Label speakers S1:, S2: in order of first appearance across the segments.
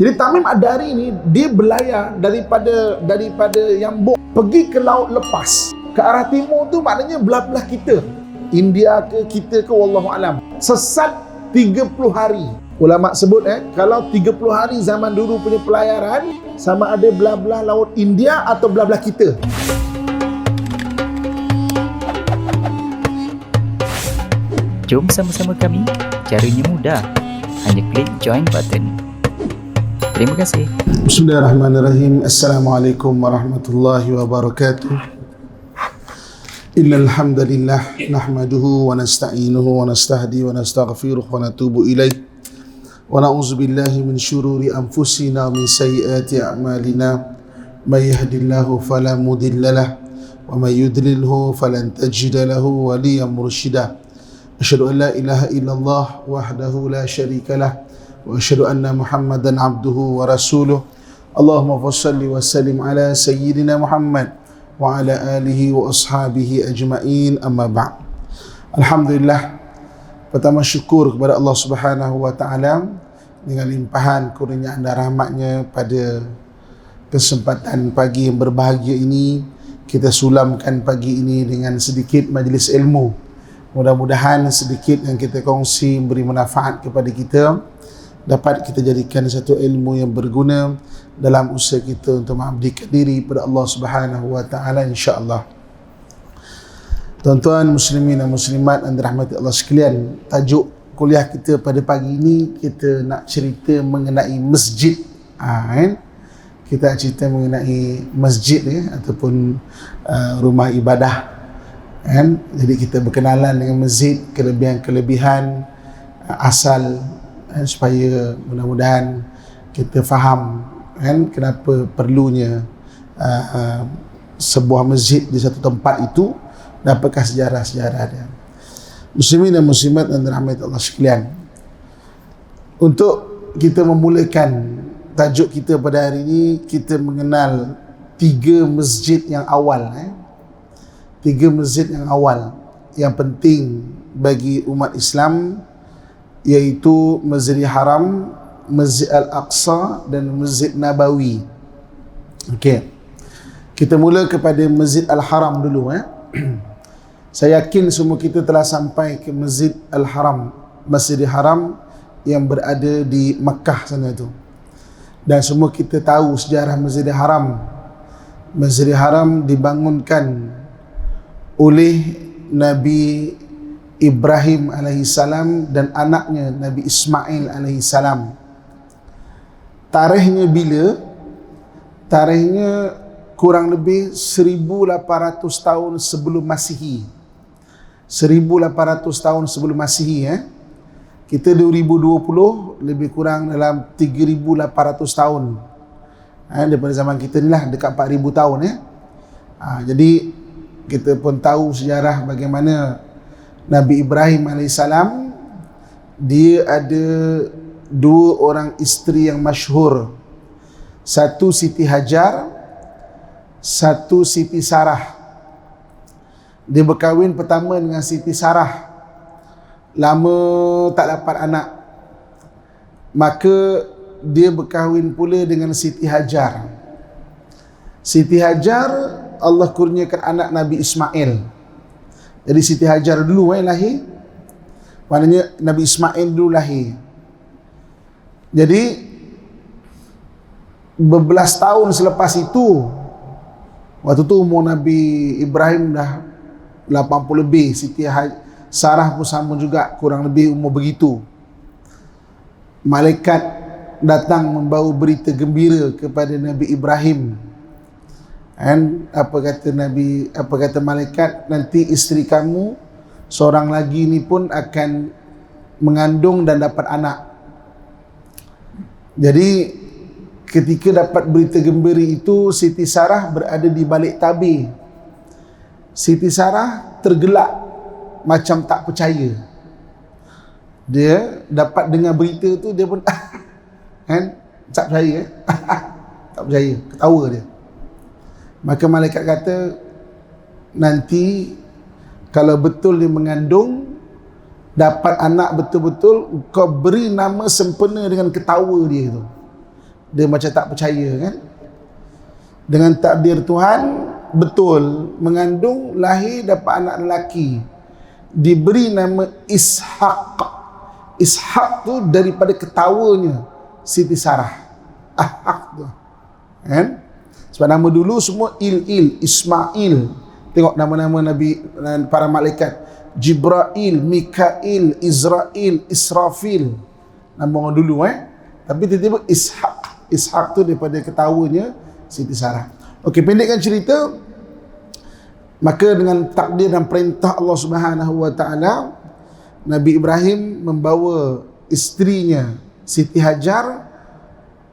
S1: Jadi Tamim Ad-Dari ini dia berlayar daripada Yambuk pergi ke laut lepas. Ke arah timur tu maknanya belah-belah kita. India ke kita ke wallahu alam. Sesat 30 hari. Ulama sebut kalau 30 hari zaman dulu punya pelayaran sama ada belah-belah laut India atau belah-belah kita.
S2: Jom sama-sama kami. Caranya mudah. Hanya klik join button. Terima kasih.
S1: Bismillahirrahmanirrahim. Assalamualaikum warahmatullahi wabarakatuh. Innal hamdalillah nahmaduhu wa nasta'inuhu wa nastahdi wa nastaghfiruh wa natubu ilaih. Wa na'udzu billahi min syururi anfusina wa min sayyiati a'malina. May yahdihillahu fala mudhillalah wa may yudlilhu falan tajida lahu waliyyan mursyida. Asyhadu an la ilaha illallah wahdahu la syarikalah wa asyhadu anna Muhammadan abduhu wa rasuluh. Allahumma shalli wa sallim ala sayyidina Muhammad wa ala alihi wa ashabihi ajma'in, amma ba'd. Alhamdulillah, pertama syukur kepada Allah Subhanahu wa taala dengan limpahan kurniaan dan rahmatnya pada kesempatan pagi yang berbahagia ini. Kita sulamkan pagi ini dengan sedikit majlis ilmu. Mudah-mudahan sedikit yang kita kongsi beri manfaat kepada kita, dapat kita jadikan satu ilmu yang berguna dalam usaha kita untuk mengabdikan diri kepada Allah Subhanahu wa taala, insya-Allah. Tuan-tuan muslimin dan muslimat yang dirahmati Allah sekalian, tajuk kuliah kita pada pagi ini kita nak cerita mengenai masjid. Kita cerita mengenai masjid ataupun rumah ibadah. Jadi kita berkenalan dengan masjid, kelebihan-kelebihan asal, supaya mudah-mudahan kita faham kenapa perlunya sebuah masjid di satu tempat itu dan apakah sejarah-sejarah dia. Muslimin dan muslimat dan dirahmati Allah sekalian, untuk kita memulakan tajuk kita pada hari ini, kita mengenal 3 masjid yang awal. 3 masjid yang awal yang penting bagi umat Islam, iaitu Masjidil Haram, Masjid Al-Aqsa dan Masjid Nabawi. Okey. Kita mula kepada Masjid Al-Haram dulu. Saya yakin semua kita telah sampai ke Masjid Al-Haram, Masjidil Haram yang berada di Makkah sana tu. Dan semua kita tahu sejarah Masjidil Haram. Masjidil Haram dibangunkan oleh Nabi Ibrahim alaihissalam dan anaknya Nabi Ismail alaihissalam. Tarikhnya bila? Tarikhnya kurang lebih 1800 tahun sebelum Masihi. 1800 tahun sebelum Masihi. Kita 2020, lebih kurang dalam 3800 tahun. Daripada zaman kita ni lah, dekat 4000 tahun. Jadi kita pun tahu sejarah bagaimana Nabi Ibrahim AS, dia ada 2 orang isteri yang masyhur. Satu Siti Hajar, satu Siti Sarah. Dia berkahwin pertama dengan Siti Sarah, lama tak dapat anak, maka dia berkahwin pula dengan Siti Hajar. Siti Hajar Allah kurniakan anak Nabi Ismail. Jadi Siti Hajar dulu lahir, maknanya Nabi Ismail dulu lahir. Jadi berbelas tahun selepas itu, waktu tu umur Nabi Ibrahim dah 80 lebih, Siti Sarah pun sama juga, kurang lebih umur begitu. Malaikat datang membawa berita gembira kepada Nabi Ibrahim. Apa kata malaikat, nanti isteri kamu seorang lagi ni pun akan mengandung dan dapat anak. Jadi ketika dapat berita gembira itu, Siti Sarah berada di balik tabir. Siti Sarah tergelak macam tak percaya. Dia dapat dengar berita tu, dia pun tak percaya. Tak percaya, ketawa dia. Maka malaikat kata, nanti kalau betul dia mengandung, dapat anak betul-betul, kau beri nama sempena dengan ketawa dia tu. dia macam tak percaya kan. Dengan takdir Tuhan, betul mengandung, lahir dapat anak lelaki, diberi nama Ishaq. Ishaq tu daripada ketawanya Siti Sarah. Ahaq tu kan. Sebab nama dulu semua Ismail. Tengok nama-nama Nabi, para malaikat, Jibrail, Mikail, Israel, Israfil, nama orang dulu tapi tiba-tiba Ishaq. Ishaq tu daripada ketawanya Siti Sarah. Okey, pendekkan cerita, maka dengan takdir dan perintah Allah Subhanahu wa taala, Nabi Ibrahim membawa isterinya Siti Hajar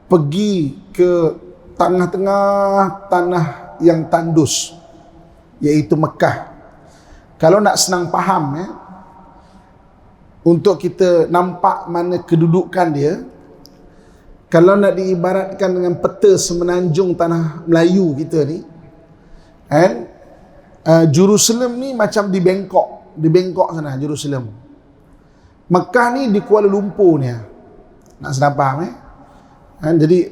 S1: pergi ke tengah-tengah tanah yang tandus, iaitu Mekah. Kalau nak senang faham untuk kita nampak mana kedudukan dia, kalau nak diibaratkan dengan peta semenanjung tanah Melayu kita ni, Jerusalem ni macam di Bangkok sana, Jerusalem. Mekah ni di Kuala Lumpur ni. Nak senang faham jadi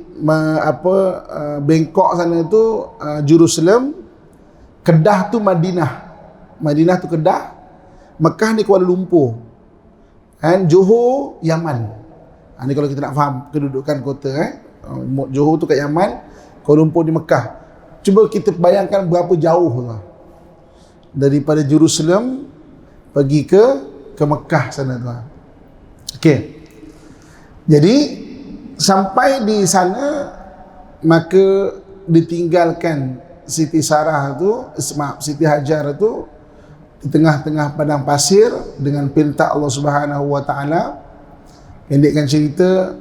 S1: Bangkok sana tu Jerusalem, Kedah tu Madinah tu Kedah, Mekah ni Kuala Lumpur, Johor Yaman. Ni kalau kita nak faham kedudukan kota Johor tu kat Yaman, Kuala Lumpur di Mekah. Cuba kita bayangkan berapa jauh daripada Jerusalem pergi ke Mekah sana tu. Okey. Jadi sampai di sana, maka ditinggalkan Siti Sarah tu, Siti Hajar tu di tengah-tengah padang pasir dengan perintah Allah Subhanahu wa taala. Pendekkan cerita,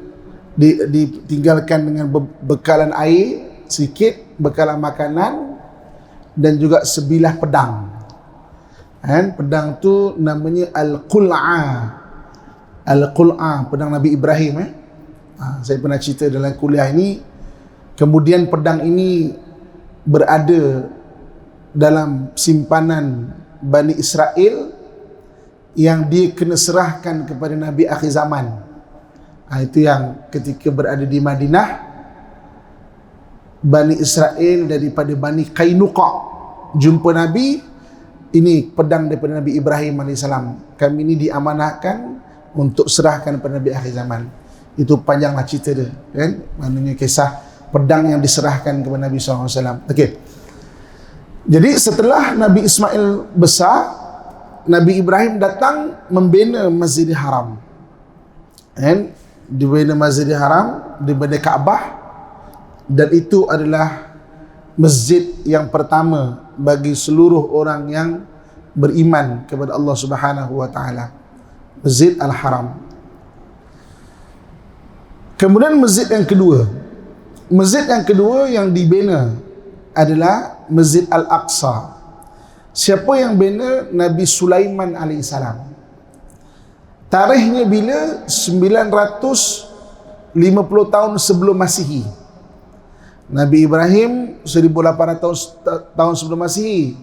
S1: ditinggalkan dengan bekalan air sedikit, bekalan makanan dan juga sebilah pedang. Pedang tu namanya Al-Qul'a, pedang Nabi Ibrahim. Saya pernah cerita dalam kuliah ini. Kemudian pedang ini berada dalam simpanan Bani Israel yang dia kena serahkan kepada Nabi akhir zaman. Itu yang ketika berada di Madinah, Bani Israel daripada Bani Qainuqa jumpa Nabi, ini pedang daripada Nabi Ibrahim AS, kami ini diamanahkan untuk serahkan kepada Nabi akhir zaman. Itu panjanglah cerita dia kan, maknanya kisah pedang yang diserahkan kepada Nabi SAW. Okey. Jadi setelah Nabi Ismail besar, Nabi Ibrahim datang membina Masjidil Haram. Dibina Masjidil Haram, dibina Kaabah, dan itu adalah masjid yang pertama bagi seluruh orang yang beriman kepada Allah Subhanahu wa taala. Masjid Al-Haram. Kemudian masjid yang kedua. Masjid yang kedua yang dibina adalah Masjid Al-Aqsa. Siapa yang bina? Nabi Sulaiman AS. Tarikhnya bila? 950 tahun sebelum Masihi. Nabi Ibrahim 1800 tahun sebelum Masihi.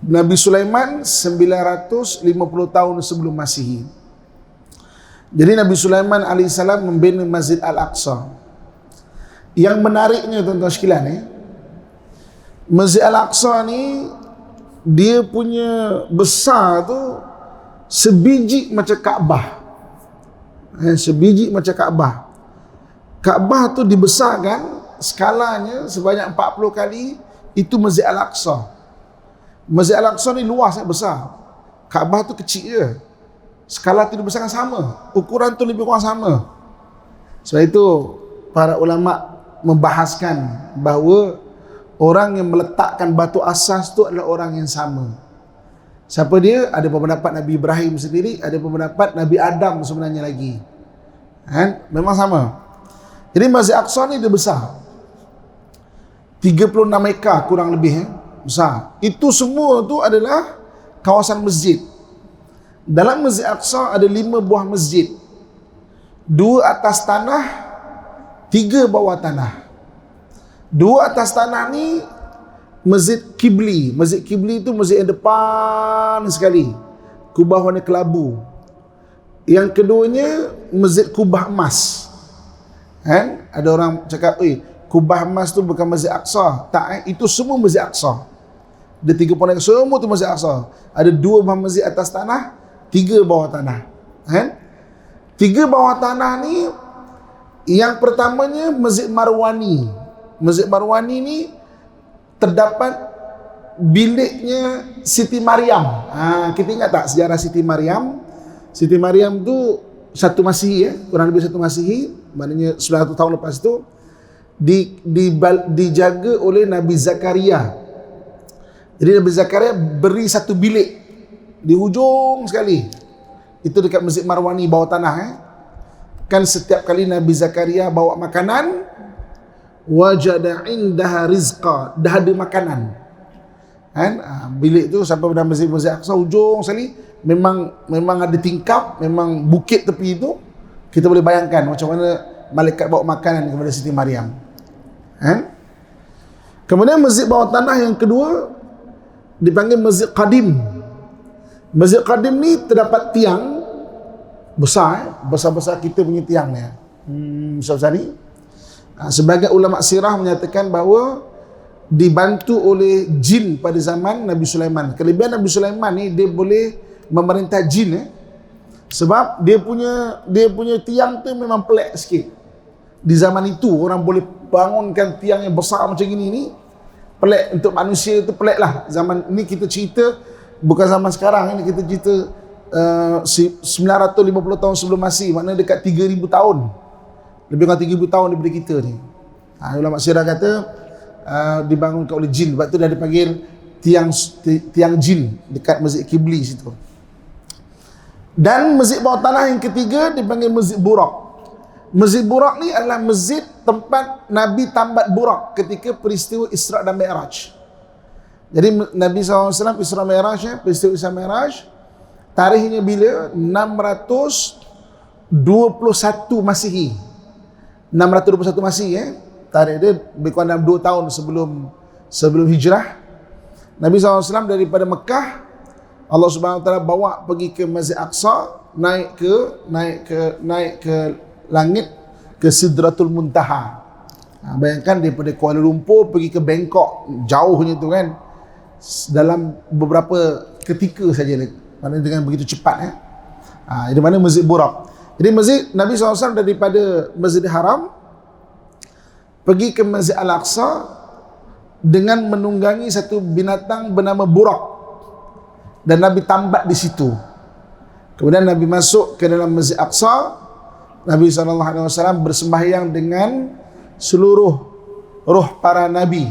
S1: Nabi Sulaiman 950 tahun sebelum Masihi. Jadi Nabi Sulaiman AS membina Masjid Al-Aqsa. Yang menariknya tuan-tuan sekalian, Masjid Al-Aqsa ni dia punya besar tu sebiji macam Kaabah. Sebiji macam Kaabah. Kaabah tu dibesarkan skalanya sebanyak 40 kali, itu Masjid Al-Aqsa. Masjid Al-Aqsa ni luas, besar. Kaabah tu kecil je. Skala tu dibesarkan sama, ukuran tu lebih kurang sama. Sebab itu para ulama membahaskan bahawa orang yang meletakkan batu asas tu adalah orang yang sama. Siapa dia? Ada pendapat Nabi Ibrahim sendiri, ada pendapat Nabi Adam sebenarnya lagi. Memang sama. Jadi Masjid Aqsa ni dia besar. 36 ekar kurang lebih besar. Itu semua tu adalah kawasan masjid. Dalam Masjid Aqsa ada 5 buah masjid. 2 atas tanah, 3 bawah tanah. 2 atas tanah ni Masjid Qibli. Masjid Qibli itu masjid yang depan sekali, kubah warna kelabu. Yang keduanya Masjid Kubah Emas. Kan? Ada orang cakap, kubah emas tu bukan Masjid Aqsa. Tak, itu semua Masjid Aqsa. Ada 3 ponek, semua tu Masjid Aqsa. Ada 2 masjid atas tanah, 3 bawah tanah. Kan? 3 bawah tanah ni, yang pertamanya Masjid Marwani. Masjid Marwani ni terdapat biliknya Siti Maryam. Kita ingat tak sejarah Siti Maryam? Siti Maryam tu 1 Masihi ya, kurang lebih 1 Masihi, maknanya 900 tahun lepas itu dijaga oleh Nabi Zakaria. Jadi Nabi Zakaria beri 1 bilik di hujung sekali. Itu dekat Masjid Marwani bawah tanah. Kan setiap kali Nabi Zakaria bawa makanan, wajada indaha rizqa, dah ada makanan. Kan? Bilik tu sampai pada Masjid Aqsa hujung sekali, memang ada tingkap, memang bukit tepi itu. Kita boleh bayangkan macam mana malaikat bawa makanan kepada Siti Maryam. Kan? Kemudian masjid bawah tanah yang kedua dipanggil Masjid Qadim. Masjid Qadim ni terdapat tiang besar, besar-besar kita punya tiang ni. Besar-besar ni. Sebagai ulama sirah menyatakan bahawa dibantu oleh jin pada zaman Nabi Sulaiman. Kelebihan Nabi Sulaiman ni, dia boleh memerintah jin sebab dia punya tiang tu memang pelik sikit. Di zaman itu orang boleh bangunkan tiang yang besar macam gini ni, pelik untuk manusia tu, pelik lah. Zaman ni kita cerita bukan zaman sekarang, ini kita cerita 950 tahun sebelum Masih, maknanya dekat 3000 tahun. Lebih kurang 3000 tahun daripada kita ni. Ulama sirah kata dibangunkan oleh jin. Sebab tu dah dipanggil tiang jin dekat Masjid Qibli situ. Dan masjid bawah tanah yang ketiga dipanggil Masjid Buraq. Masjid Buraq ni adalah masjid tempat Nabi tambat Buraq ketika peristiwa Isra' dan Mi'raj. Jadi Nabi SAW Isra' Mi'raj, peristiwa Isra' Mi'raj, tarikhnya bila? 621 Masihi. 621 Masihi tarikh dia lebih kurang dalam 2 tahun sebelum hijrah. Nabi SAW daripada Mekah, Allah Subhanahu Wa Taala bawa pergi ke Masjid Aqsa, naik ke langit, ke Sidratul Muntaha. Bayangkan daripada Kuala Lumpur pergi ke Bangkok, jauhnya tu kan, dalam beberapa ketika saja, maknanya dengan begitu cepat. Di mana Masjid Buraq. Jadi masjid Nabi SAW daripada Masjidil Haram pergi ke Masjid Al-Aqsa dengan menunggangi satu binatang bernama Buraq, dan Nabi tambat di situ. Kemudian Nabi masuk ke dalam Masjid Aqsa. Nabi SAW bersembahyang dengan seluruh roh para Nabi.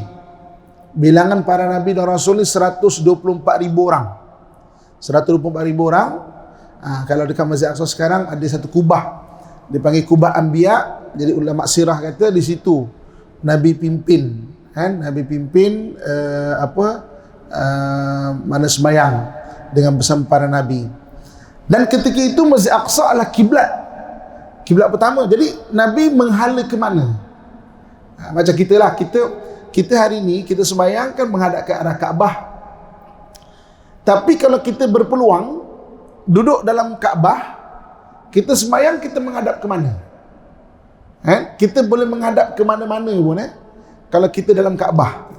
S1: Bilangan para Nabi dan Rasul ni 124,000 orang. 124,000 orang. Kalau dekat Masjid Aqsa sekarang ada satu kubah, dipanggil Kubah Anbiya. Jadi ulama sirah kata di situ Nabi pimpin, kan? Nabi pimpin mana sembahyang dengan bersama para Nabi. Dan ketika itu Masjid Aqsa adalah kiblat pertama. Jadi Nabi menghala ke mana? Macam kita lah, kita hari ni kita sembahyang kan menghadap ke arah Kaabah. Tapi kalau kita berpeluang duduk dalam Kaabah, kita sembahyang, kita menghadap ke mana? Kita boleh menghadap ke mana-mana pun kalau kita dalam Kaabah.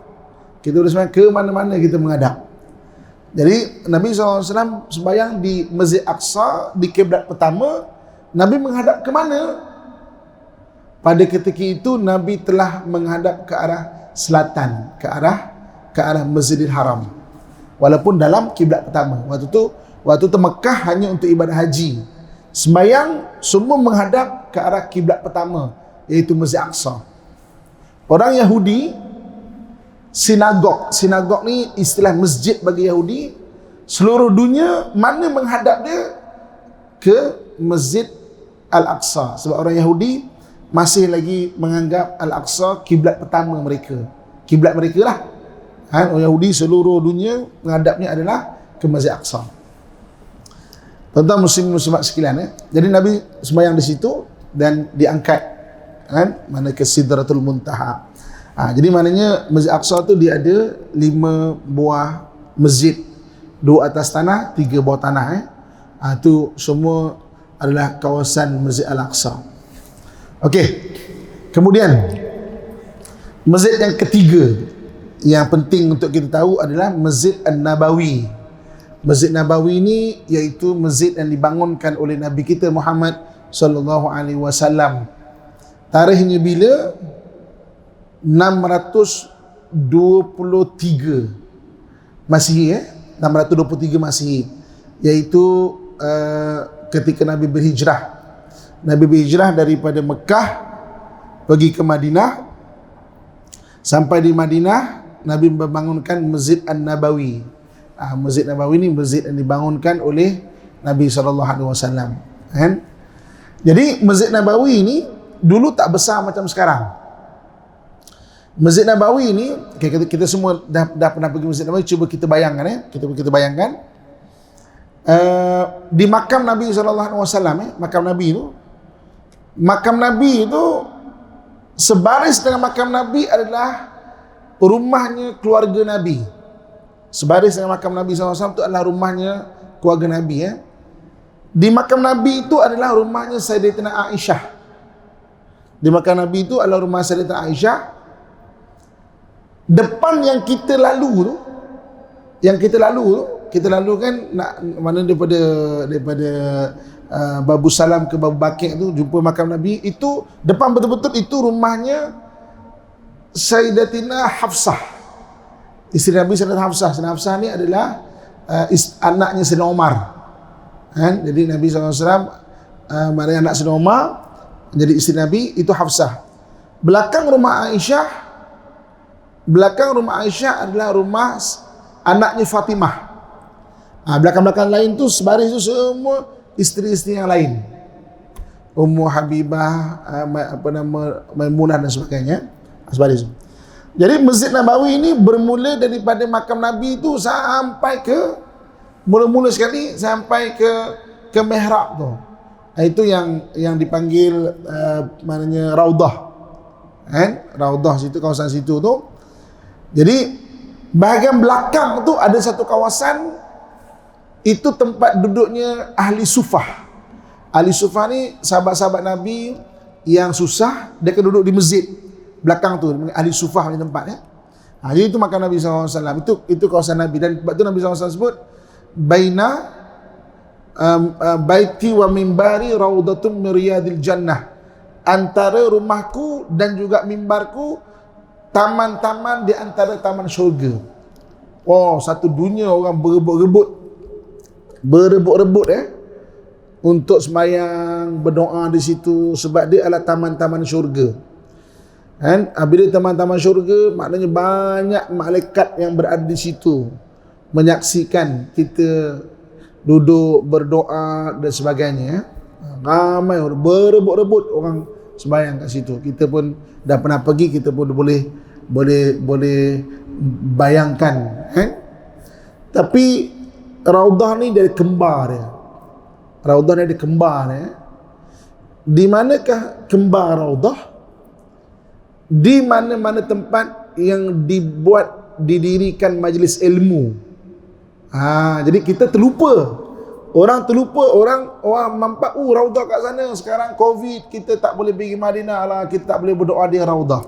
S1: Kita boleh sembahyang ke mana-mana kita menghadap. Jadi Nabi SAW sembahyang di Masjid Aqsa, di kiblat pertama. Nabi menghadap ke mana? Pada ketika itu Nabi telah menghadap ke arah selatan, ke arah Masjidil Haram. Walaupun dalam kiblat pertama. Waktu tu Mekah hanya untuk ibadah haji. Sembahyang semua menghadap ke arah kiblat pertama, iaitu Masjid Aqsa. Orang Yahudi, sinagog ni istilah masjid bagi Yahudi. Seluruh dunia mana menghadap dia? Ke Masjid Al-Aqsa. Sebab orang Yahudi masih lagi menganggap Al-Aqsa kiblat pertama mereka. Kiblat mereka lah. Orang Yahudi seluruh dunia menghadapnya adalah ke Masjid Aqsa. Tuan-tuan muslim-muslimat sekalian, jadi Nabi sembahyang di situ dan diangkat mana ke Sidratul Muntaha. Jadi maknanya Masjid Aqsa tu dia ada 5 buah masjid, 2 atas tanah, 3 bawah tanah. Itu semua adalah kawasan Masjid Al-Aqsa. Okey. Kemudian masjid yang ketiga yang penting untuk kita tahu adalah Masjid An-Nabawi. Masjid Nabawi ini iaitu masjid yang dibangunkan oleh Nabi kita Muhammad sallallahu alaihi wasallam. Tarikhnya bila? 623 Masihi 623 Masihi, iaitu ketika Nabi berhijrah. Nabi berhijrah daripada Mekah pergi ke Madinah. Sampai di Madinah, Nabi membangunkan Masjid An-Nabawi. Masjid Nabawi ini masjid yang dibangunkan oleh Nabi SAW. Kan? Jadi Masjid Nabawi ini dulu tak besar macam sekarang. Masjid Nabawi ini, kita semua dah pernah pergi Masjid Nabawi, cuba kita bayangkan kita bayangkan di makam Nabi SAW, makam Nabi itu sebaris dengan makam Nabi adalah rumahnya keluarga Nabi. Sebaris dengan makam Nabi SAW itu adalah rumahnya keluarga Nabi. Di makam Nabi itu adalah rumahnya Sayyidatina Aisyah. Di makam Nabi itu adalah rumah Sayyidatina Aisyah. Depan yang kita lalu kan mana daripada Babu Salam ke Babu Bakir tu jumpa makam Nabi, itu depan betul-betul itu rumahnya Sayyidatina Hafsah. Isteri Nabi Sayyidatina Hafsah. Sayyidatina Hafsah ni adalah anaknya Sayyidina Umar. Kan? Jadi Nabi SAW mana anak Sayyidina Umar, jadi isteri Nabi itu Hafsah. Belakang rumah Aisyah adalah rumah anaknya Fatimah. Belakang-belakang lain tu sebaris tu semua isteri-isteri yang lain. Ummu Habibah, Maimunah dan sebagainya. Sebaris tu. Jadi Masjid Nabawi ini bermula daripada makam Nabi itu sampai ke mula-mula sekali sampai ke mihrab tu. Itu yang dipanggil maknanya Raudah. Kan? Raudah situ, kawasan situ tu. Jadi bahagian belakang tu ada satu kawasan, itu tempat duduknya ahli sufah. Ahli sufah ni sahabat-sahabat Nabi yang susah, dia akan duduk di masjid belakang tu, ahli sufah ni tempatnya. Jadi itu makam Nabi SAW. Itu kawasan Nabi, dan sebab tu Nabi SAW sebut baina baiti wa mimbari raudatun min riyadil jannah. Antara rumahku dan juga mimbarku taman-taman di antara taman syurga. Satu dunia orang berebut-rebut untuk sembahyang, berdoa di situ, sebab dia adalah taman-taman syurga. Kan? Bila taman-taman syurga, maknanya banyak malaikat yang berada di situ menyaksikan kita duduk berdoa dan sebagainya. Ramai orang berebut-rebut orang sembahyang kat situ. Kita pun dah pernah pergi, kita pun boleh bayangkan. Tapi Raudah ni dari kembar dia. Raudah ni ada kembar dia. Di manakah kembar Raudah? Di mana-mana tempat yang didirikan majlis ilmu. Jadi kita terlupa. Orang nampak Raudah kat sana. Sekarang Covid, kita tak boleh pergi Madinah lah, kita tak boleh berdoa di Raudah.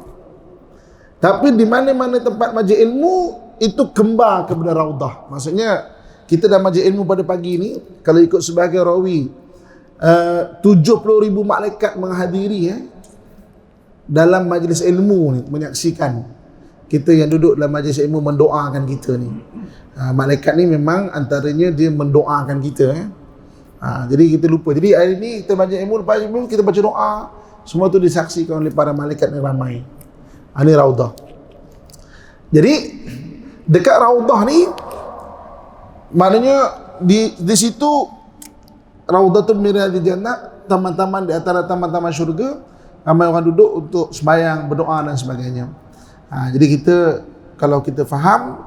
S1: Tapi di mana-mana tempat majlis ilmu, itu kembar kepada Raudah. Maksudnya kita dah majlis ilmu pada pagi ni, kalau ikut sebahagian rawi 70,000 malaikat menghadiri dalam majlis ilmu ni, menyaksikan kita yang duduk dalam majlis ilmu, mendoakan kita ni. Malaikat ni memang antaranya dia mendoakan kita. Jadi kita lupa. Jadi hari ni kita majlis ilmu, lepas ilmu kita baca doa, semua tu disaksikan oleh para malaikat yang ramai. Ini Raudah. Jadi dekat Raudah ni, maknanya di situ Raudatun min riyadil jannah, taman-taman di antara taman-taman syurga. Ramai orang duduk untuk sembahyang, berdoa dan sebagainya. Jadi kita, kalau kita faham,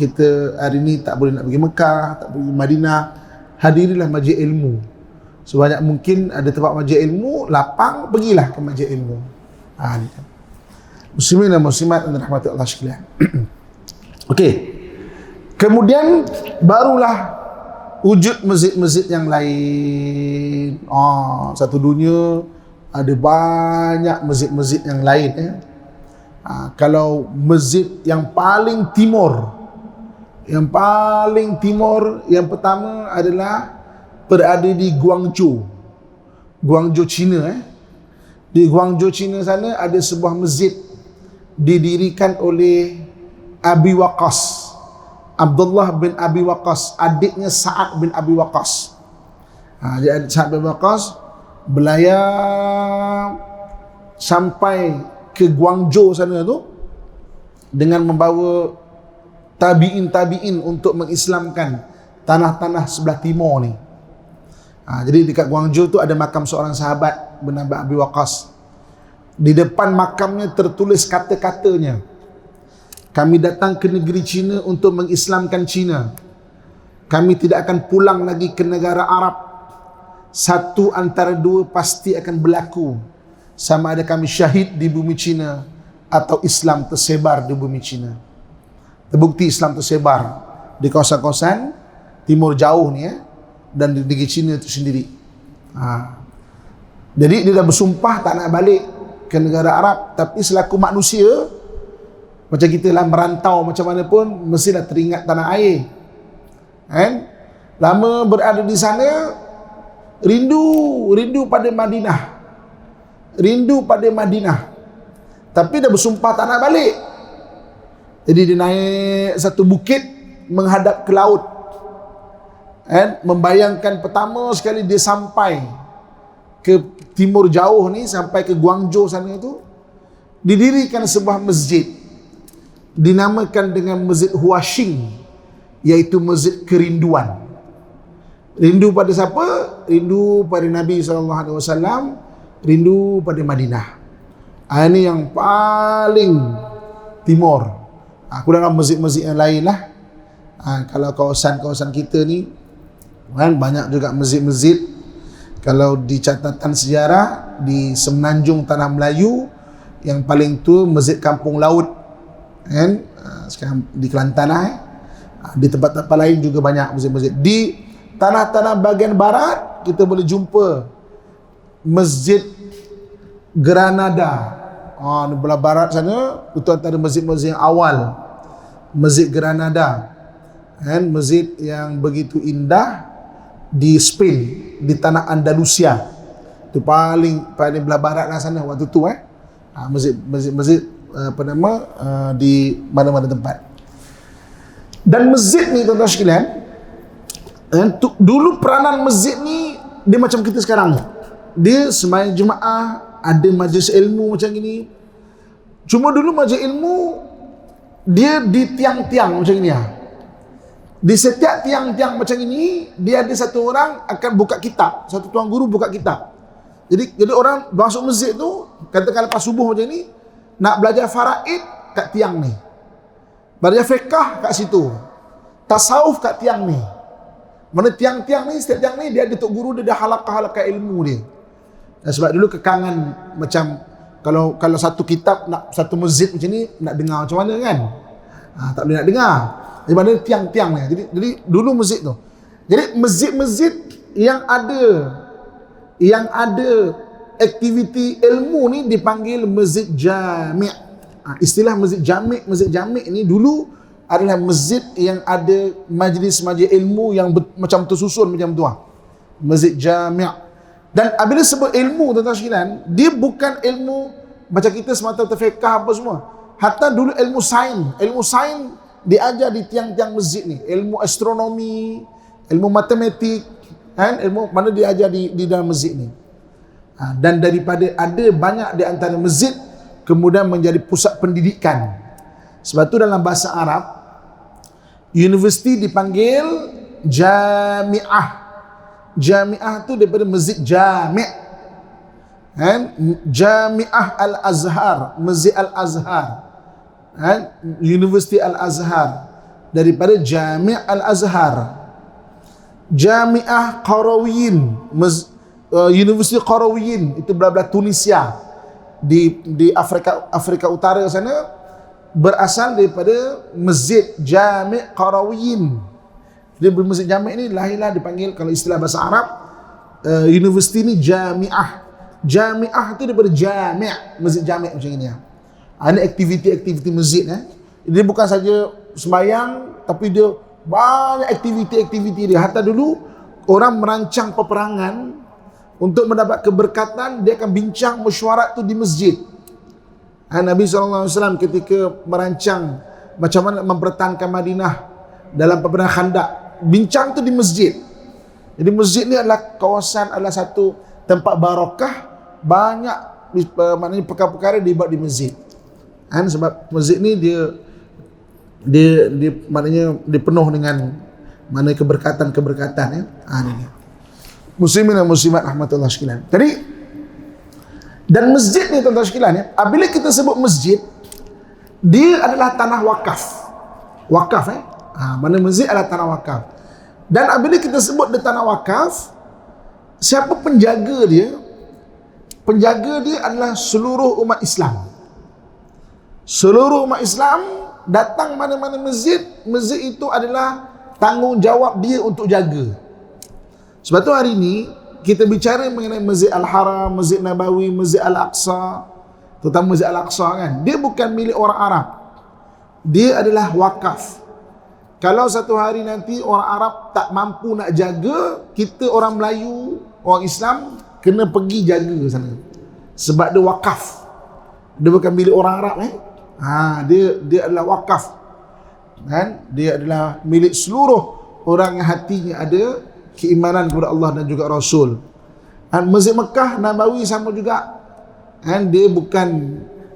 S1: kita hari ni tak boleh nak pergi Mekah, tak pergi Madinah, hadirilah majlis ilmu. Sebanyak mungkin ada tempat majlis ilmu, lapang, pergilah ke majlis ilmu. Muslimin dan muslimat yang dirahmati Allah sekalian. Okey. Kemudian barulah wujud masjid-masjid yang lain. Satu dunia ada banyak masjid-masjid yang lain kalau masjid yang paling timur, yang pertama adalah berada di Guangzhou, China. Di Guangzhou, China sana ada sebuah masjid didirikan oleh Abi Waqqas, Abdullah bin Abi Waqqas, adiknya Sa'ad bin Abi Waqqas. Jadi Sa'ad bin Abi Waqqas belayar sampai ke Guangzhou sana tu dengan membawa tabi'in untuk mengislamkan tanah-tanah sebelah timur ni. Jadi dekat Guangzhou tu ada makam seorang sahabat bernama Abi Waqqas. Di depan makamnya tertulis kata-katanya, kami datang ke negeri China untuk mengislamkan China. Kami tidak akan pulang lagi ke negara Arab. Satu antara dua pasti akan berlaku. Sama ada kami syahid di bumi China atau Islam tersebar di bumi China. Terbukti Islam tersebar di kawasan-kawasan timur jauh ni dan di negeri China itu sendiri. Jadi dia dah bersumpah tak nak balik ke negara Arab, tapi selaku manusia macam kita lah merantau macam mana pun mestilah teringat tanah air. Lama berada di sana, rindu pada Madinah. Tapi dah bersumpah tak nak balik. Jadi dia naik satu bukit menghadap ke laut. Membayangkan pertama sekali dia sampai ke timur jauh ni, sampai ke Guangzhou sana tu, didirikan sebuah masjid dinamakan dengan Masjid Huaxing, iaitu masjid kerinduan. Rindu pada siapa? Rindu pada Nabi SAW, rindu pada Madinah. Ini yang paling timur. Aku dalam masjid-masjid yang lain lah. Kalau kawasan-kawasan kita ni banyak juga masjid-masjid. Kalau di catatan sejarah, di Semenanjung Tanah Melayu, yang paling tua Masjid Kampung Laut, sekarang di Kelantan di tempat-tempat lain juga banyak masjid-masjid. Di tanah-tanah bahagian barat kita boleh jumpa Masjid Granada. Di belah barat sana itu antara masjid-masjid yang awal, Masjid Granada, masjid yang begitu indah di Spain, di tanah Andalusia. Itu paling belah barat lah sana waktu tu masjid di mana-mana tempat. Dan masjid ni tuan-tuan sekalian, dulu peranan masjid ni dia macam kita sekarang. Dia sembahyang Jumaat, ada majlis ilmu macam ini. Cuma dulu majlis ilmu dia di tiang-tiang macam ini. Di setiap tiang-tiang macam ini dia ada satu orang akan buka kitab, satu tuan guru buka kitab. Jadi orang masuk masjid tu, katakan lepas subuh macam ni, nak belajar faraid kat tiang ni, belajar fiqh kat situ, tasawuf kat tiang ni. Mana tiang-tiang ni, setiap tiang ni dia ada tok guru, dia ada halaqah-halaqah ilmu dia. Dan sebab dulu kekangan macam kalau satu kitab nak satu masjid macam ni nak dengar macam mana kan? Tak boleh nak dengar. Di mana tiang-tiang ni. Jadi dulu masjid tu. Jadi masjid-masjid yang ada aktiviti ilmu ni dipanggil masjid jami'. Istilah masjid jami' ni dulu adalah masjid yang ada majlis-majlis ilmu yang macam tersusun macam tu. Masjid jami'. Dan apabila sebut ilmu tuan-tuan sekalian, dia bukan ilmu macam kita semata-mata fiqh apa semua. Hatta dulu ilmu sains diajar di tiang-tiang masjid ni. Ilmu astronomi, ilmu matematik, ilmu mana diajar di dalam masjid ni. Dan daripada ada banyak di antara masjid kemudian menjadi pusat pendidikan. Sebab tu dalam bahasa Arab, universiti dipanggil jami'ah. Jami'ah tu daripada masjid jami'. Jami'ah Al-Azhar, Masjid Al-Azhar. Universiti Al-Azhar daripada Jami' Al-Azhar. Jami'ah Qarawiyyin, Universiti Qarawiyyin itu belah-belah Tunisia di Afrika Utara sana, berasal daripada Masjid Jami' Qarawiyyin. Dia bermasjid Jami' ni lahirlah dipanggil, kalau istilah bahasa Arab, universiti ni Jami'ah. Jami'ah tu daripada jami', masjid jami' macam ni. Ini aktiviti-aktiviti masjid. Dia bukan saja sembahyang, tapi dia banyak aktiviti-aktiviti dia. Hatta dulu orang merancang peperangan untuk mendapat keberkatan, dia akan bincang mesyuarat tu di masjid. Nabi SAW ketika merancang macam mana mempertahankan Madinah dalam peperangan Khandaq, bincang tu di masjid. Jadi masjid ni adalah kawasan, adalah satu tempat barakah, banyak maknanya perkara-perkara dibuat di masjid. Sebab masjid ni dia maknanya dia penuh dengan mana keberkatan-keberkatan ya. Ini. Muslimin dan muslimat rahmatullah sekalian. Jadi dan masjid ni tuan-tuan sekalian ya, apabila kita sebut masjid, dia adalah tanah wakaf. Wakaf mana masjid adalah tanah wakaf. Dan apabila kita sebut dia tanah wakaf, siapa penjaga dia? Penjaga dia adalah seluruh umat Islam. Seluruh umat Islam datang mana-mana masjid, masjid itu adalah tanggungjawab dia untuk jaga. Sebab tu hari ini kita bicara mengenai Masjid Al-Haram, Masjid Nabawi, Masjid Al-Aqsa, terutama Masjid Al-Aqsa kan, dia bukan milik orang Arab. Dia adalah wakaf. Kalau satu hari nanti orang Arab tak mampu nak jaga, kita orang Melayu, orang Islam kena pergi jaga sana. Sebab dia wakaf. Dia bukan milik orang Arab dia adalah wakaf. Kan? Dia adalah milik seluruh orang yang hatinya ada keimanan kepada Allah dan juga Rasul. Masjid Mekah Nabawi sama juga. Dia bukan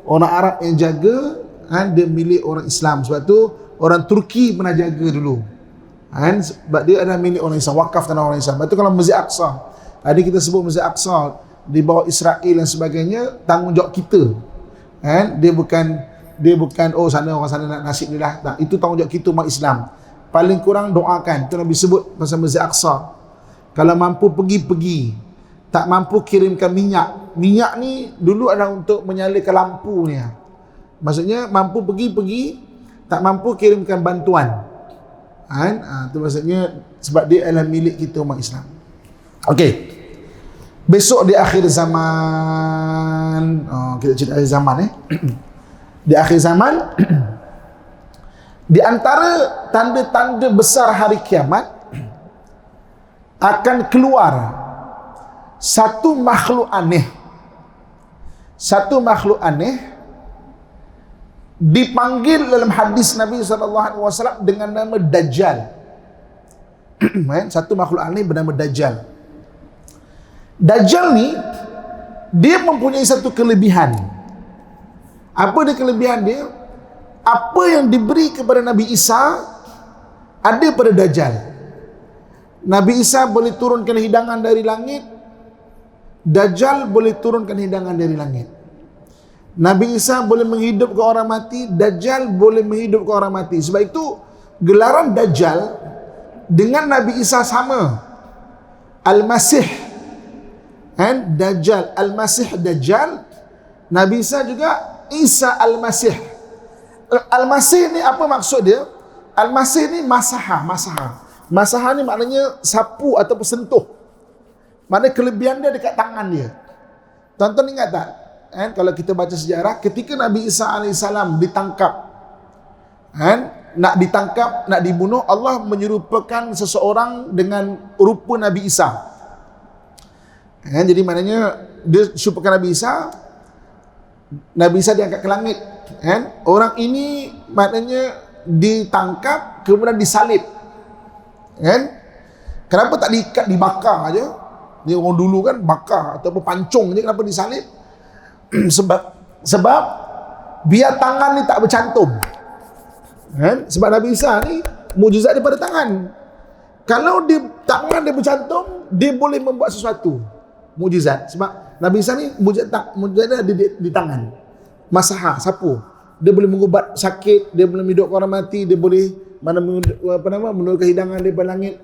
S1: orang Arab yang jaga, dia milik orang Islam. Sebab tu orang Turki pernah jaga dulu. Sebab dia adalah milik orang Islam, wakaf tanah orang Islam. Sebab tu kalau Masjid Aqsa, ada kita sebut Masjid Aqsa di bawah Israel dan sebagainya, tanggungjawab kita. Dia bukan sana orang sana nak nasib dia lah. Tak, itu tanggungjawab kita umat Islam. Paling kurang doakan. Itu Nabi sebut pasal Masjid Aqsa. Kalau mampu pergi. Tak mampu kirimkan minyak. Minyak ni dulu adalah untuk menyalakan lampu ni. Maksudnya mampu pergi. Tak mampu kirimkan bantuan. Itu maksudnya sebab dia adalah milik kita umat Islam. Okey. Besok di akhir zaman, kita cerita akhir zaman Di akhir zaman di antara tanda-tanda besar hari kiamat akan keluar satu makhluk aneh. Satu makhluk aneh dipanggil dalam hadis Nabi SAW dengan nama Dajjal. Satu makhluk aneh bernama Dajjal. Dajjal ni dia mempunyai satu kelebihan. Apa dia kelebihan dia? Apa yang diberi kepada Nabi Isa ada pada Dajjal. Nabi Isa boleh turunkan hidangan dari langit, Dajjal boleh turunkan hidangan dari langit. Nabi Isa boleh menghidupkan orang mati, Dajjal boleh menghidupkan orang mati. Sebab itu gelaran Dajjal dengan Nabi Isa sama. Al-Masih, Dajjal, Al-Masih Dajjal. Nabi Isa juga Isa Al-Masih. Al-Masih ni apa maksud dia? Al-Masih ni masaha. Masaha ni maknanya sapu atau sentuh. Maknanya kelebihan dia dekat tangan dia. Tuan-tuan ingat tak? Kalau kita baca sejarah, ketika Nabi Isa AS ditangkap, nak dibunuh, Allah menyerupakan seseorang dengan rupa Nabi Isa. Jadi maknanya dia serupakan Nabi Isa. Nabi Isa diangkat ke langit. Orang ini maknanya ditangkap kemudian disalib. Kenapa tak diikat, dibakar aja? Ni orang dulu kan bakar ataupun pancung je, kenapa disalib? sebab biar tangan ni tak bercantum. Sebab Nabi Isa ni mukjizat daripada tangan. Kalau tangan dia bercantum, dia boleh membuat sesuatu. Mukjizat. Sebab Nabi Isa ni mukjizat dia di tangan. Masaha, sapu. Dia boleh mengubat sakit, dia boleh menghidupkan orang mati, dia boleh menurunkan hidangan daripada langit.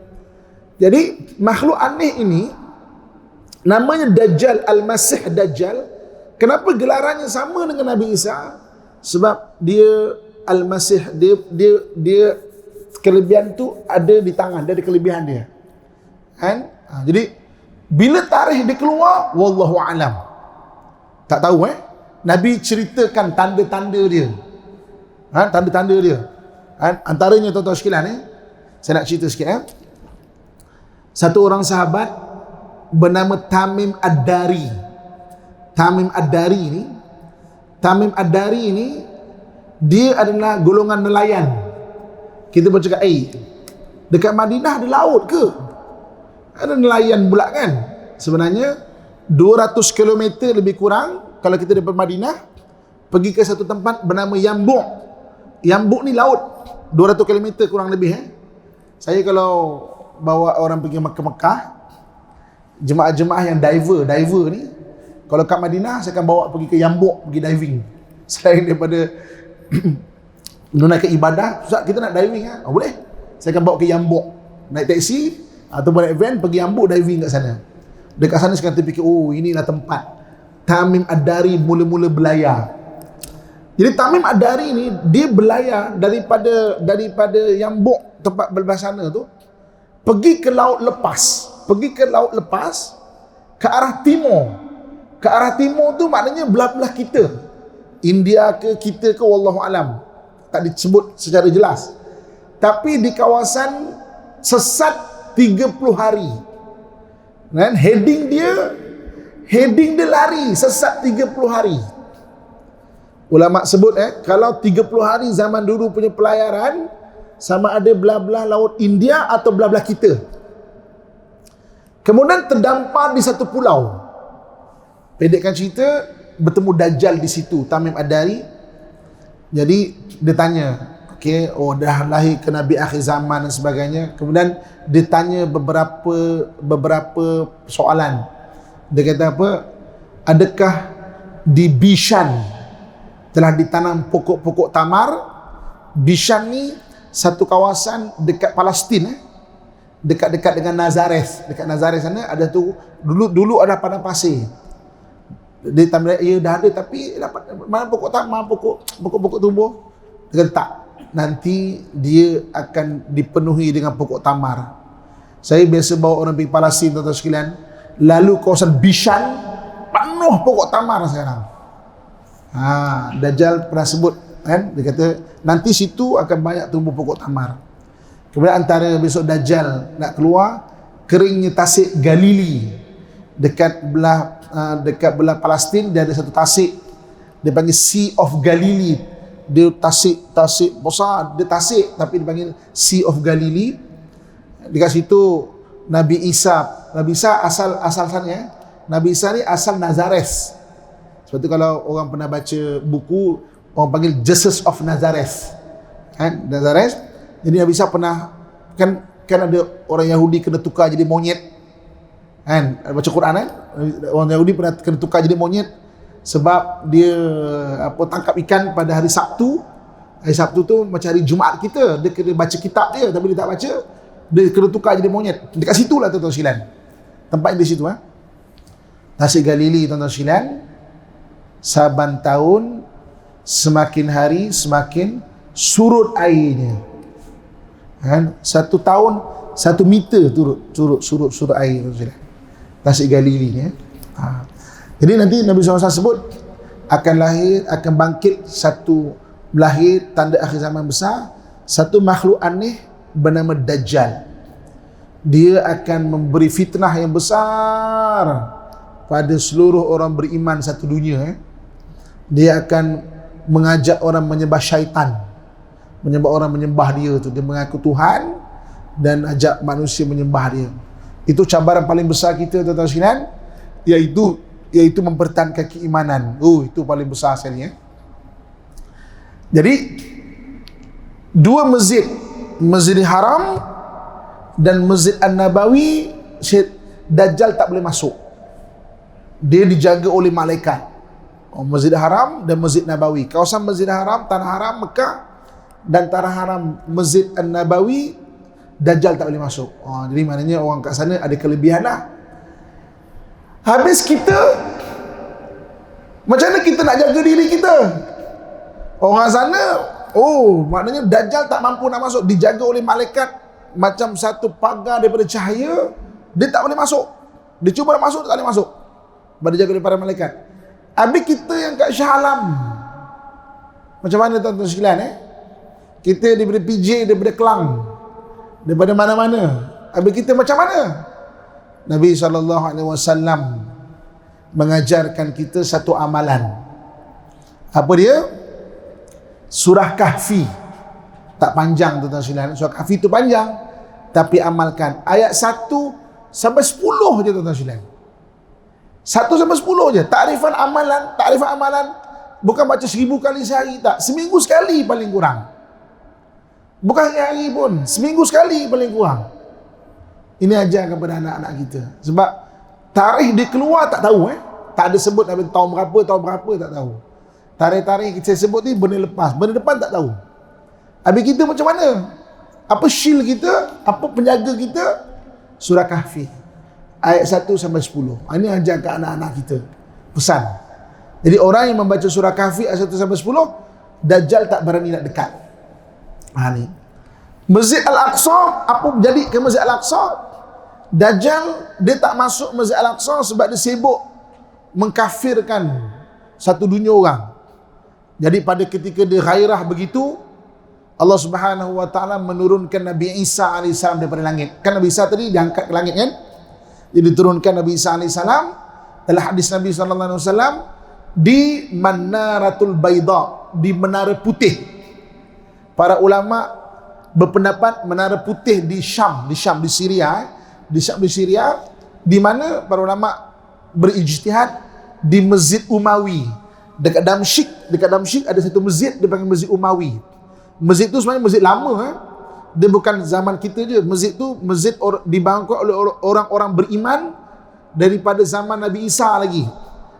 S1: Jadi makhluk aneh ini namanya Dajjal, Al-Masih Dajjal. Kenapa gelarannya sama dengan Nabi Isa? Sebab dia Al-Masih, dia kelebihan tu ada di tangan, dia ada kelebihan dia. Jadi bila tarikh dia keluar, wallahu alam. Tak tahu Nabi ceritakan tanda-tanda dia. Tanda-tanda dia. Antaranya tuan-tuan sekalian saya nak cerita sikit Satu orang sahabat bernama Tamim Ad-Dari. Tamim Ad-Dari ini dia adalah golongan nelayan. Kita bercakap, dekat Madinah ada laut ke? Ada nelayan pula kan? Sebenarnya 200 km lebih kurang kalau kita daripada Madinah pergi ke satu tempat bernama Yambuk. Yambuk ni laut 200 km kurang lebih Saya kalau bawa orang pergi Mekah, jemaah-jemaah yang diver ni, kalau kat Madinah saya akan bawa pergi ke Yambuk, pergi diving. Selain daripada menunaikan ibadah, Ustaz kita nak diving boleh. Saya akan bawa ke Yambuk, naik taksi ataupun naik van pergi Yambuk diving kat sana. Dekat sana sekarang terfikir, inilah tempat Tamim Ad-Dari mula-mula berlayar. Jadi Tamim Ad-Dari ni dia berlayar daripada Yambuk, tempat berbahasa sana tu, pergi ke laut lepas ke arah timur. Ke arah timur tu maknanya belah-belah kita, India ke kita ke, wallahu alam, tak disebut secara jelas. Tapi di kawasan sesat 30 hari. Kan heading dia lari sesat 30 hari. Ulama sebut kalau 30 hari zaman dulu punya pelayaran, sama ada belah-belah laut India atau belah-belah kita. Kemudian terdampar di satu pulau. Pendekkan cerita, bertemu Dajjal di situ, Tamim Ad-Dari. Jadi dia tanya, dah lahir ke Nabi akhir zaman dan sebagainya. Kemudian dia tanya beberapa soalan. Dia kata apa? Adakah di Bishan telah ditanam pokok-pokok tamar? Bishan ni satu kawasan dekat Palestin, dekat-dekat dengan Nazareth. Dekat Nazareth sana ada tu, dulu ada padang pasir. Dia tanya, dah ada, tapi mana pokok tamar, pokok tumbuh? Dia kata tak, nanti dia akan dipenuhi dengan pokok tamar. Saya biasa bawa orang pergi Palestin, tuan-tuan sekalian, lalu kawasan Bishan penuh pokok tamar sekarang. Dajjal pernah sebut dia kata nanti situ akan banyak tumbuh pokok tamar. Kemudian antara besok Dajjal nak keluar, keringnya tasik Galili dekat belah Palestin. Dia ada satu tasik, dia panggil Sea of Galilee. Dia tasik besar, dia tasik tapi dia panggil Sea of Galilee. Dekat situ Nabi Isa asal sana Nabi Isa ni asal Nazareth. Sebab tu kalau orang pernah baca buku, orang panggil Jesus of Nazareth. Nazareth. Jadi Nabi Isa pernah kan ada orang Yahudi kena tukar jadi monyet. Baca Quran orang Yahudi pernah kena tukar jadi monyet sebab dia tangkap ikan pada hari Sabtu. Hari Sabtu tu macam hari Jumaat kita, dia kena baca kitab dia tapi dia tak baca, dia kena tukar jadi monyet. Dekat situlah tuan-tuan sekalian. Tempat di situ Tasik Galili, tuan-tuan sekalian. Saban tahun semakin hari semakin surut airnya. Satu tahun 1 meter surut air, tuan-tuan sekalian. Tasik Galili ni. Jadi nanti Nabi SAW sebut akan bangkit lahir tanda akhir zaman besar, satu makhluk aneh bernama Dajjal. Dia akan memberi fitnah yang besar pada seluruh orang beriman satu dunia. Dia akan mengajak orang menyembah syaitan, orang menyembah dia tu. Dia mengaku Tuhan dan ajak manusia menyembah dia. Itu cabaran paling besar kita, tuan-tuan sekalian, iaitu mempertahankan keimanan. Itu paling besar sekali. Jadi dua masjid, Masjidil Haram dan Masjid An-Nabawi, Dajjal tak boleh masuk. Dia dijaga oleh malaikat. Masjidil Haram dan Masjid Nabawi. Kawasan Masjidil Haram, Tanah Haram Mekah, dan Tanah Haram Masjid An-Nabawi, Dajjal tak boleh masuk. Jadi maknanya orang kat sana ada kelebihan lah. Habis kita, macam mana kita nak jaga diri kita? Orang sana, maknanya Dajjal tak mampu nak masuk, dijaga oleh malaikat macam satu pagar daripada cahaya. Dia tak boleh masuk. Dia cuba nak masuk, dia tak boleh masuk. Dia jaga daripada malaikat. Habis kita yang kat Shah Alam, macam mana tuan-tuan sekalian kita daripada PJ, daripada Kelang, daripada mana-mana, habis kita macam mana? Nabi SAW mengajarkan kita satu amalan. Apa dia? Surah Kahfi. Tak panjang tuan-tuan sekalian. Surah Kahfi tu panjang, tapi amalkan ayat 1 sampai 10 je tuan-tuan sekalian. 1 sampai 10 je. Takrifan amalan bukan baca 1000 kali sehari, tak. Seminggu sekali paling kurang. Bukan hari-hari pun, seminggu sekali paling kurang. Ini ajar kepada anak-anak kita. Sebab tarikh dia keluar tak tahu tak ada sebut tahun berapa tak tahu. Tarikh-tarikh kita sebut ni benda lepas, benda depan tak tahu. Habis kita macam mana? Apa shield kita? Apa penjaga kita? Surah Kahfi ayat 1 sampai 10. Ini ajar ke anak-anak kita. Pesan. Jadi orang yang membaca surah Kahfi ayat 1 sampai 10, Dajjal tak berani nak dekat. Ni. Masjid Al-Aqsa, apa jadi ke Masjid Al-Aqsa? Dajjal dia tak masuk Masjid Al-Aqsa sebab dia sibuk mengkafirkan satu dunia orang. Jadi pada ketika dia ghairah begitu, Allah Subhanahu wa taala menurunkan Nabi Isa alaihissalam daripada langit. Kan Nabi Isa tadi diangkat ke langit kan? Jadi diturunkan Nabi Isa alaihissalam dalam hadis Nabi sallallahu alaihi wasallam di Manaratul Baida, di menara putih. Para ulama berpendapat menara putih di Syam, di Syria, di mana para ulama berijtihad di Masjid Umawi dekat Damsyik ada satu masjid dipanggil Masjid Umawi. Masjid tu sebenarnya masjid lama dia bukan zaman kita je. Masjid tu dibangun oleh orang-orang beriman daripada zaman Nabi Isa lagi.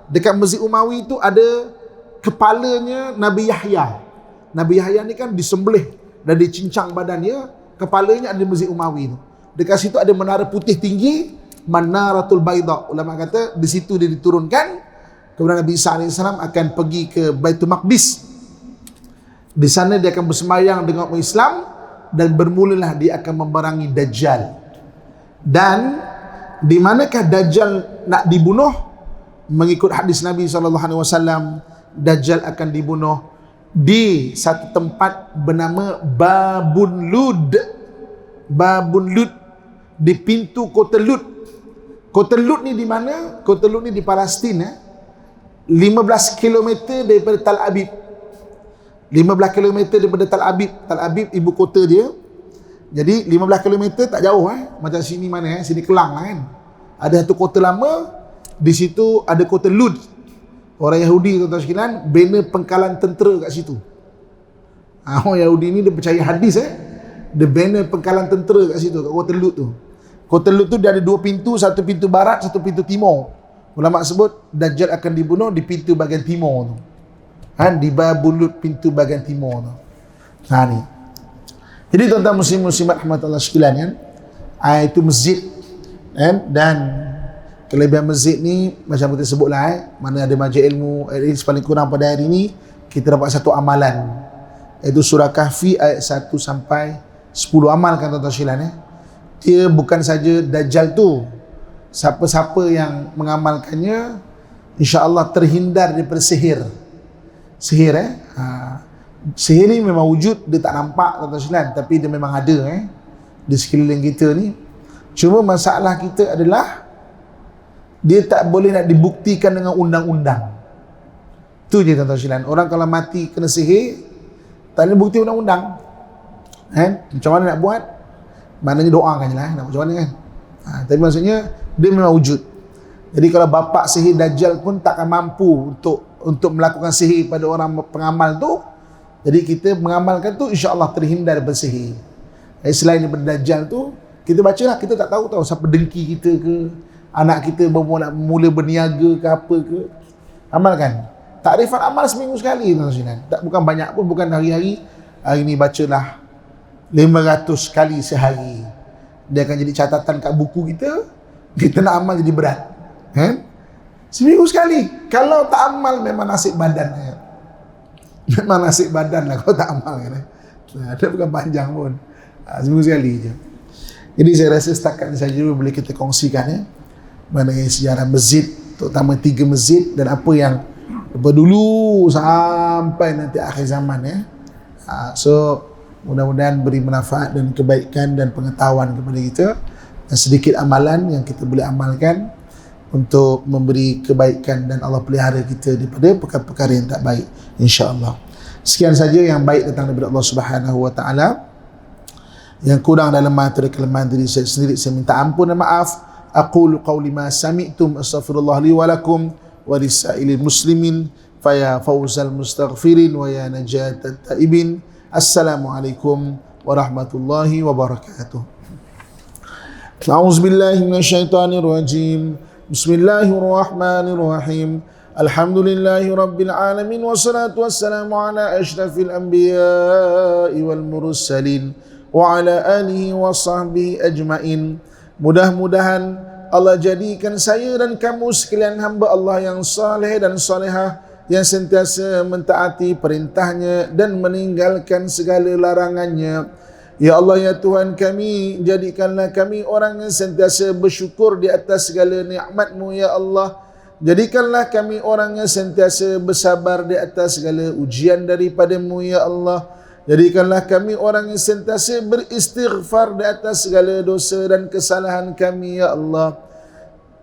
S1: Dekat Masjid Umawi tu ada kepalanya Nabi Yahya. Nabi Yahya ni kan disembelih dan dicincang badannya, kepalanya ada di Masjid Umawi tu. Dekat situ ada menara putih tinggi, Manaratul Baida. Ulama kata di situ dia diturunkan. Kemudian Nabi Isa AS akan pergi ke Baitul Maqdis. Di sana dia akan bersembahyang dengan umat Islam dan bermulalah dia akan memerangi Dajjal. Dan di manakah Dajjal nak dibunuh? Mengikut hadis Nabi SAW, Dajjal akan dibunuh di satu tempat bernama Babun Lud, di pintu kota Lud. Kota Lud ni di mana? Kota Lud ni di Palestin 15 km daripada Tal Abib. 15 km daripada Tal Abib. Tal Abib ibu kota dia. Jadi 15 km tak jauh macam sini mana sini Kelang kan. Ada satu kota lama, di situ ada kota Lud. Orang Yahudi tuan-tuan sekalian bina pengkalan tentera kat situ. Orang Yahudi ni dia percaya hadis dia bina pengkalan tentera kat situ, kat kota Lut tu. Kota Lut tu dia ada dua pintu, satu pintu barat, satu pintu timur. Ulama sebut Dajjal akan dibunuh di pintu bahagian timur tu. Di Babul Lut, pintu bahagian timur tu. Ni. Jadi tuan-tuan muslim-muslimat rahmatullah sekalian itu masjid dan kelebihan masjid ni macam kita sebutlah mana ada majlis ilmu, paling kurang pada hari ni kita dapat satu amalan, iaitu surah Kahfi ayat 1 sampai 10. Amalkan tuan-tuan sekalian Dia bukan saja Dajjal tu, siapa-siapa yang mengamalkannya insya-Allah terhindar daripada sihir. Sihir ni memang wujud, dia tak nampak tuan-tuan sekalian, tapi dia memang ada di sekeliling kita ni. Cuma masalah kita adalah dia tak boleh nak dibuktikan dengan undang-undang. Tu je tuan-tuan sekalian. Orang kalau mati kena sihir, tak boleh bukti undang-undang. Macam mana nak buat? Maknanya doakan je lah, nak macam mana kan. Tapi maksudnya dia memang wujud. Jadi kalau bapa sihir Dajjal pun takkan mampu untuk melakukan sihir pada orang pengamal tu. Jadi kita mengamalkan tu insya-Allah terhindar daripada sihir. Selain daripada Dajjal tu, kita bacalah, kita tak tahu siapa dengki kita ke, anak kita mula berniaga ke apa ke. Amalkan. Takrifan amal seminggu sekali tuan-tuan. Tak bukan banyak pun, bukan hari-hari. Hari ni bacalah 500 kali sehari. Dia akan jadi catatan kat buku kita. Kita nak amal jadi berat. Seminggu sekali. Kalau tak amal memang nasib badan. Memang nasib badan lah kalau tak amal kan. Dia bukan panjang pun. Seminggu sekali je. Jadi saya rasa setakat ini saja boleh kita kongsikan mengenai sejarah masjid, terutama 3 masjid dan apa yang Lepas dulu sampai nanti akhir zaman ya. So mudah-mudahan beri manfaat dan kebaikan dan pengetahuan kepada kita, dan sedikit amalan yang kita boleh amalkan untuk memberi kebaikan dan Allah pelihara kita daripada perkara-perkara yang tak baik, insya-Allah. Sekian saja yang baik datang daripada Allah Subhanahu wa taala. Yang kurang dalam materi kelemahan diri saya sendiri, saya minta ampun dan maaf. Aqulu qawli ma sami'tum astaghfirullah li wa lakum wa lisailil muslimin fa ya fawzal mustaghfirin wa ya najatat taibin. Assalamualaikum warahmatullahi wabarakatuh. A'udzu billahi minasyaitonir rajim. Bismillahirrahmanirrahim. Alhamdulillahi rabbil alamin wassalatu wassalamu ala asyrafil anbiya'i wal mursalin wa ala alihi wa sahbihi ajmain. Mudah-mudahan Allah jadikan saya dan kamu sekalian hamba Allah yang saleh dan salehah, yang sentiasa mentaati perintahnya dan meninggalkan segala larangannya. Ya Allah, ya Tuhan kami, jadikanlah kami orang yang sentiasa bersyukur di atas segala nikmat-Mu ya Allah. Jadikanlah kami orang yang sentiasa bersabar di atas segala ujian daripada-Mu ya Allah. Jadikanlah kami orang yang sentiasa beristighfar di atas segala dosa dan kesalahan kami ya Allah.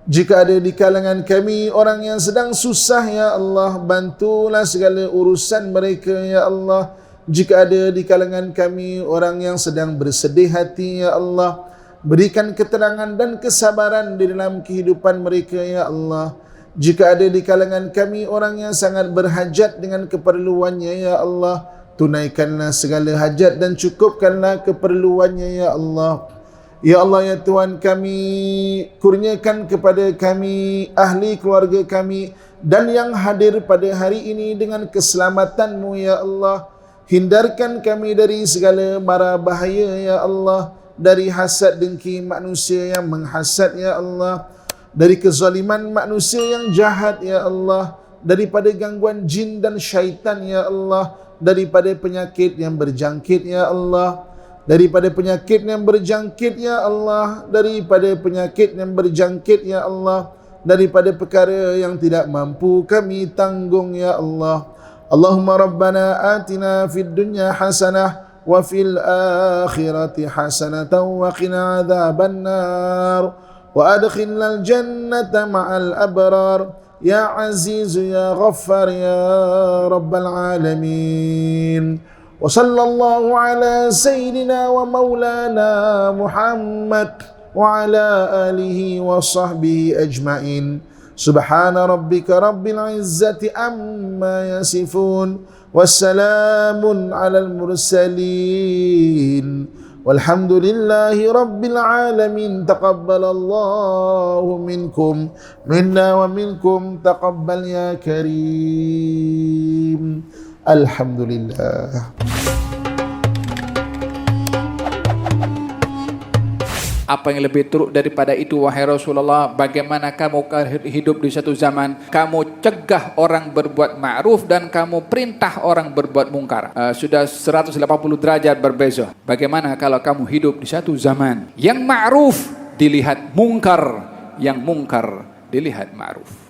S1: Jika ada di kalangan kami orang yang sedang susah ya Allah, bantulah segala urusan mereka ya Allah. Jika ada di kalangan kami orang yang sedang bersedih hati ya Allah, berikan keterangan dan kesabaran di dalam kehidupan mereka ya Allah. Jika ada di kalangan kami orang yang sangat berhajat dengan keperluannya ya Allah, tunaikanlah segala hajat dan cukupkanlah keperluannya ya Allah. Ya Allah, ya Tuhan kami, kurniakan kepada kami, ahli keluarga kami dan yang hadir pada hari ini dengan keselamatan-Mu ya Allah. Hindarkan kami dari segala mara bahaya ya Allah, dari hasad dengki manusia yang menghasad ya Allah, dari kezaliman manusia yang jahat ya Allah, daripada gangguan jin dan syaitan ya Allah, daripada penyakit yang berjangkit ya Allah, daripada penyakit yang berjangkit ya Allah, daripada penyakit yang berjangkit ya Allah, daripada perkara yang tidak mampu kami tanggung ya Allah. Allahumma rabbana atina fid dunya hasanah wa fil akhirati hasanatan wa qina adzabannar wa adkhilnal jannata ma'al abrar ya aziz ya ghaffar ya rabbal alamin. Wa sallallahu ala sayyidina wa maulana Muhammad wa ala alihi wa sahbihi ajma'in. Subhana rabbika rabbil izzati amma yasifun, wassalamun alal mursalin, walhamdulillahi rabbil alamin. Taqabbalallahu minkum minna wa minkum taqabbal ya karim. Alhamdulillah.
S3: Apa yang lebih teruk daripada itu, wahai Rasulullah? Bagaimana kamu hidup di satu zaman kamu cegah orang berbuat ma'ruf dan kamu perintah orang berbuat mungkar? Sudah 180 derajat berbeza. Bagaimana kalau kamu hidup di satu zaman yang ma'ruf dilihat mungkar, yang mungkar dilihat ma'ruf?